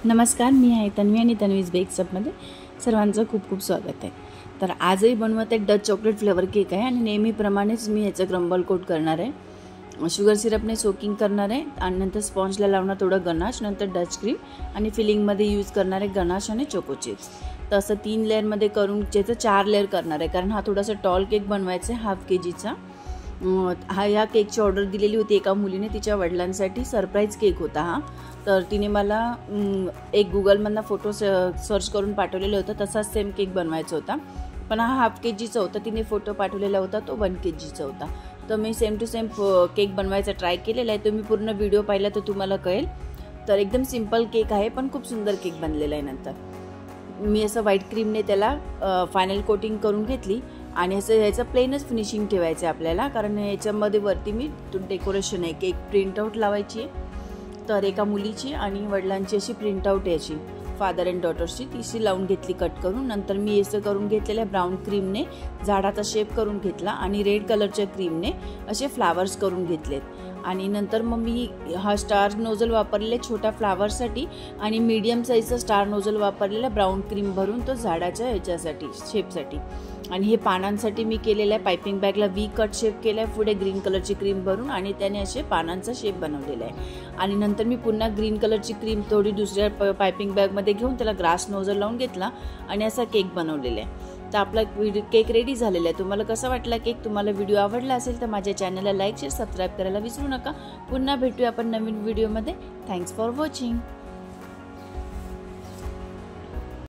नमस्कार, मी आहे तन्वी आणि तन्वीज बेक्सअपमध्ये सर्वांचं खूप खूप स्वागत आहे। तर आजही बनवत एक डच चॉकलेट फ्लेवर केक आहे आणि नेहमीप्रमाणेच मी याचं क्रम्बल कोट करणार आहे। शुगर सिरपने सोकिंग करणार आहे आणि नंतर स्पॉन्जला लावणार थोडं गनाश, नंतर डच क्रीम आणि फिलिंगमध्ये यूज करणार आहे गनाश आणि चोको चिप्स। तर असं 3 लेअरमध्ये करून ज्याचं 4 लेअर करणार आहे, कारण हा थोडासा टॉल केक बनवायचा आहे हाफ केजीचा। ह्या केकची ऑर्डर दिलेली होती एका मुलीने, तिच्या वडिलांसाठी सरप्राईज केक होता हा। तर तिने मला एक गुगलमधनं फोटो सर्च करून पाठवलेला होता, तसाच सेम केक बनवायचा होता, पण हा हाफ केजीचा होता। तिने फोटो पाठवलेला होता तो 1 केजीचा होता। तर मी सेम टू सेम केक बनवायचा ट्राय केलेला आहे। तुम्ही पूर्ण व्हिडिओ पाहिला तर तुम्हाला कळेल। तर एकदम सिंपल केक आहे पण खूप सुंदर केक बनलेला आहे। नंतर मी असं व्हाईट क्रीमने त्याला फायनल कोटिंग करून घेतली आणि असं याचं प्लेनच फिनिशिंग ठेवायचं आहे आपल्याला, कारण याच्यामध्ये वरती मी डेकोरेशन आहे, केक प्रिंटआउट लावायची आहे। तर एका मुलीची आणि वडिलांची अशी प्रिंटआउट याची फादर अँड डॉटरची तीशी लावून घेतली कट करून। नंतर मी असं करून घेतलेल्या ब्राऊन क्रीमने झाडाचा शेप करून घेतला आणि रेड कलरच्या क्रीमने असे फ्लावर्स करून घेतलेत। आणि नंतर मग मी हा स्टार नोझल वापरलेले छोट्या फ्लावरसाठी आणि मीडियम साईजचा स्टार नोझल वापरलेला ब्राऊन क्रीम भरून तो झाडाच्या ह्याच्यासाठी शेपसाठी। आणि हे पानांसाठी मी केलेलं आहे, पायपिंग बॅगला वी कट शेप केला आहे, पुढे ग्रीन कलरची क्रीम भरून आणि त्याने असे पानांचा शेप बनवलेला आहे। आणि नंतर मी पुन्हा ग्रीन कलरची क्रीम थोडी दुसऱ्या पायपिंग बॅगमध्ये घेऊन त्याला ग्रास नोझल लावून घेतला आणि असा केक बनवलेला आहे। तर आपला केक रेडी झालेला आहे। तुम्हाला कसा वाटला केक? तुम्हाला व्हिडिओ आवडला असेल तर माझ्या चॅनलला लाईक शेअर सबस्क्राईब करायला विसरू नका। पुन्हा भेटूया आपण नवीन व्हिडिओमध्ये। Thanks for watching.